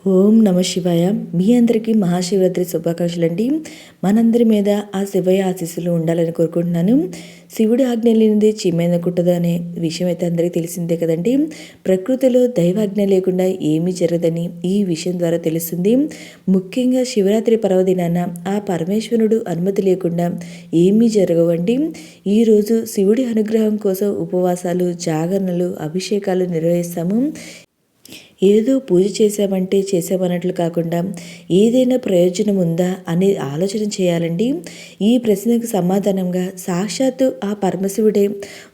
ఓం నమ శివాయ. మీ అందరికీ మహాశివరాత్రి శుభాకాంక్షలండి. మనందరి మీద ఆ శివయ్య ఆశీస్సులు ఉండాలని కోరుకుంటున్నాను. శివుడి ఆజ్ఞ లేనిది చీమైన కుట్టదు అనే విషయం అయితే అందరికీ తెలిసిందే కదండి. ప్రకృతిలో దైవాజ్ఞ లేకుండా ఏమీ జరగదని ఈ విషయం ద్వారా తెలుస్తుంది. ముఖ్యంగా శివరాత్రి పర్వదినాన ఆ పరమేశ్వరుడు అనుమతి లేకుండా ఏమీ జరగవండి. ఈరోజు శివుడి అనుగ్రహం కోసం ఉపవాసాలు, జాగరణలు, అభిషేకాలు నిర్వహిస్తాము. ఏదో పూజ చేసామన్నట్లు కాకుండా ఏదైనా ప్రయోజనం ఉందా అని ఆలోచన చేయాలండి. ఈ ప్రశ్నకు సమాధానంగా సాక్షాత్తు ఆ పరమశివుడే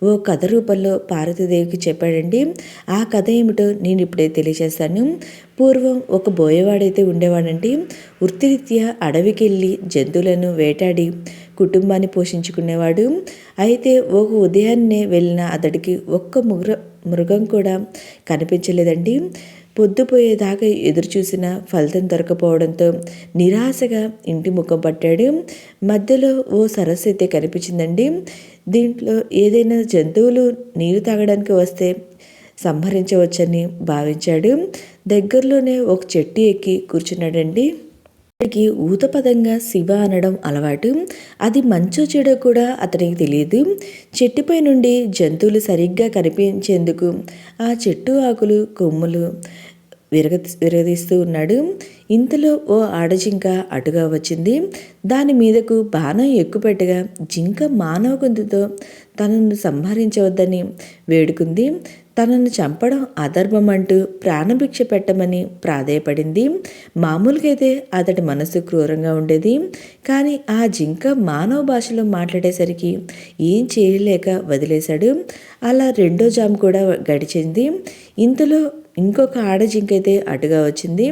ఓ కథ రూపంలో పార్వతీదేవికి చెప్పాడండి. ఆ కథ ఏమిటో నేను ఇప్పుడే తెలియజేస్తాను. పూర్వం ఒక బోయవాడైతే ఉండేవాడండి. వృత్తిరీత్యా అడవికి వెళ్ళి జంతువులను వేటాడి కుటుంబాన్ని పోషించుకునేవాడు. అయితే ఒక ఉదయాన్నే వెళ్ళిన అతడికి ఒక్క మృగం కూడా కనిపించలేదండి. పొద్దుపోయేదాకా ఎదురు చూసిన ఫలితం దొరకపోవడంతో నిరాశగా ఇంటి ముఖం పట్టాడు. మధ్యలో ఓ సరస్సు అయితే కనిపించిందండి. దీంట్లో ఏదైనా జంతువులు నీరు తాగడానికి వస్తే సంహరించవచ్చని భావించాడు. దగ్గరలోనే ఒక చెట్టు ఎక్కి కూర్చున్నాడండి. అతనికి ఊతపదంగా శివ అనడం అలవాటు. అది మంచో చెడో కూడా అతనికి తెలియదు. చెట్టుపై నుండి జంతువులు సరిగ్గా కనిపించేందుకు ఆ చెట్టు ఆకులు, కొమ్ములు విరగదీస్తూ ఉన్నాడు. ఇంతలో ఓ ఆడజింక అటుగా వచ్చింది. దాని మీదకు బాణం ఎక్కుపెట్టగా జింక మానవ గొంతుతో తనను సంహరించవద్దని వేడుకుంది. తనను చంపడం అధర్మం అంటూ ప్రాణభిక్ష పెట్టమని ప్రాధేయపడింది. మామూలుగా అయితే అతడి మనసు క్రూరంగా ఉండేది. కానీ ఆ జింక మానవ భాషలో మాట్లాడేసరికి ఏం చేయలేక వదిలేశాడు. అలా రెండో జాము కూడా గడిచింది. ఇంతలో ఇంకొక ఆడజింక అయితే అటుగా వచ్చింది.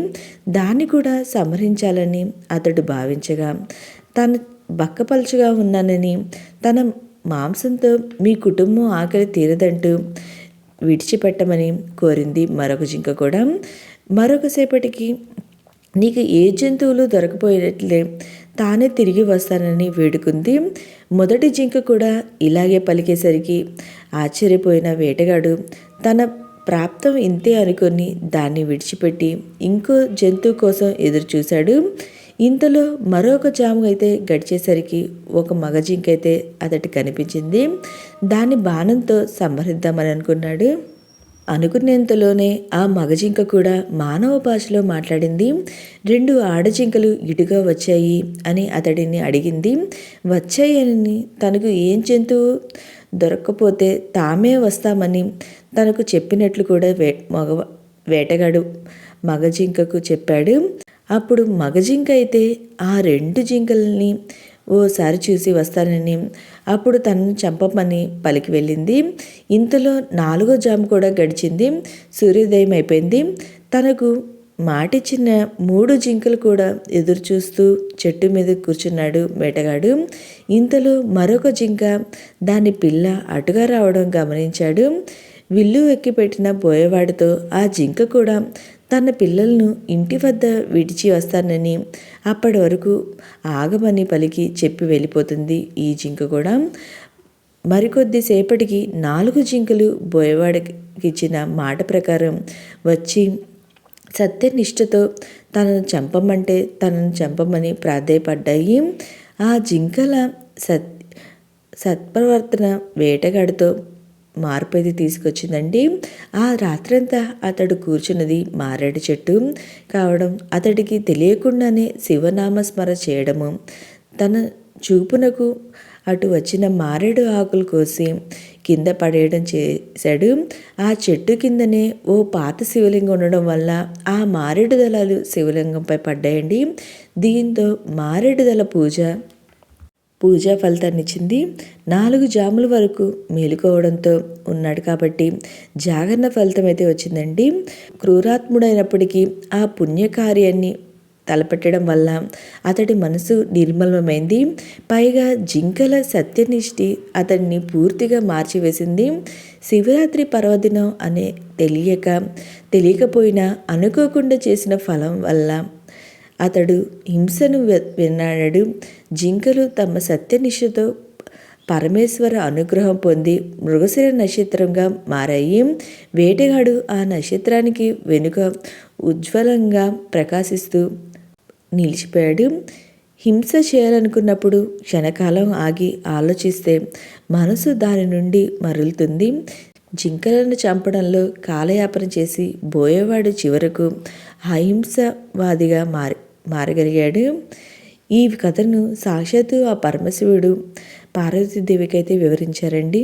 దాన్ని కూడా సంహరించాలని అతడు భావించగా తను బక్కపలుచుగా ఉన్నానని, తన మాంసంతో మీ కుటుంబం ఆకలి తీరదంటూ విడిచిపెట్టమని కోరింది మరొక జింక కూడా. మరొకసేపటికి నీకు ఏ జంతువులు దొరకపోయినట్లే తానే తిరిగి వస్తానని వేడుకుంది. మొదటి జింక కూడా ఇలాగే పలికేసరికి ఆశ్చర్యపోయిన వేటగాడు తన ప్రాప్తం ఇంతే అనుకొని దాన్ని విడిచిపెట్టి ఇంకో జంతువు కోసం ఎదురు చూశాడు. ఇంతలో మరొక జాము అయితే గడిచేసరికి ఒక మగ జింక అయితే అతడి కనిపించింది. దాన్ని బాణంతో సంహరిద్దామని అనుకున్నాడు. అనుకునేంతలోనే ఆ మగజింక కూడా మానవ భాషలో మాట్లాడింది. రెండు ఆడజింకలు ఇటుగా వచ్చాయి అని అతడిని అడిగింది. వచ్చాయని, తనకు ఏం జంతువు దొరక్కపోతే తామే వస్తామని తనకు చెప్పినట్లు కూడా వేటగాడు మగజింకకు చెప్పాడు. అప్పుడు మగజింక అయితే ఆ రెండు జింకల్ని ఓసారి చూసి వస్తానని, అప్పుడు తనను చంపమని పలికి వెళ్ళింది. ఇంతలో నాలుగో జాము కూడా గడిచింది. సూర్యోదయం అయిపోయింది. తనకు మాటిచ్చిన మూడు జింకలు కూడా ఎదురు చూస్తూ చెట్టు మీద కూర్చున్నాడు వేటగాడు. ఇంతలో మరొక జింక దాని పిల్ల అటుగా రావడం గమనించాడు. విల్లు ఎక్కిపెట్టిన బోయవాడితో ఆ జింక కూడా తన పిల్లలను ఇంటి వద్ద విడిచి వస్తానని, అప్పటి వరకు ఆగమని పలికి చెప్పి వెళ్ళిపోతుంది ఈ జింక కూడా. మరికొద్దిసేపటికి 4 జింకలు బోయవాడికి ఇచ్చిన మాట ప్రకారం వచ్చి సత్యనిష్టతో తనను చంపమని ప్రాధేయపడ్డాయి. ఆ జింకల సత్ప్రవర్తన వేటగాడితో మార్పు అయితే తీసుకొచ్చిందండి. ఆ రాత్రంతా అతడు కూర్చున్నది మారేడు చెట్టు కావడం, అతడికి తెలియకుండానే శివనామస్మరణ చేయడము, తన చూపునకు అటు వచ్చిన మారేడు ఆకులు కోసి కింద పడేయడం చేశాడు. ఆ చెట్టు కిందనే ఓ పాత శివలింగం ఉండడం వల్ల ఆ మారేడు దళాలు శివలింగంపై పడ్డాయండి. దీంతో మారేడు దళ పూజా ఫలితాన్నిచ్చింది. 4 జాముల వరకు మేలుకోవడంతో ఉన్నాడు కాబట్టి జాగరణ ఫలితం అయితే వచ్చిందండి. క్రూరాత్ముడైనప్పటికీ ఆ పుణ్యకార్యాన్ని తలపెట్టడం వల్ల అతడి మనసు నిర్మలమైంది. పైగా జింకల సత్యనిష్టి అతడిని పూర్తిగా మార్చివేసింది. శివరాత్రి పర్వదినం అనే తెలియకపోయినా అనుకోకుండా చేసిన ఫలం వల్ల అతడు హింసను విన్నాడు. జింకలు తమ సత్యనిష్టతో పరమేశ్వర అనుగ్రహం పొంది మృగశిర నక్షత్రంగా మారాయి. వేటగాడు ఆ నక్షత్రానికి వెనుక ఉజ్వలంగా ప్రకాశిస్తూ నిలిచిపోయాడు. హింస చేయాలనుకున్నప్పుడు క్షణకాలం ఆగి ఆలోచిస్తే మనసు దాని నుండి మరలుతుంది. జింకలను చంపడంలో కాలయాపన చేసి బోయేవాడు చివరకు అహింసవాదిగా మారగలిగాడు. ఈ కథను సాక్షాత్తు ఆ పరమశివుడు పార్వతీదేవికి అయితే వివరించారండి.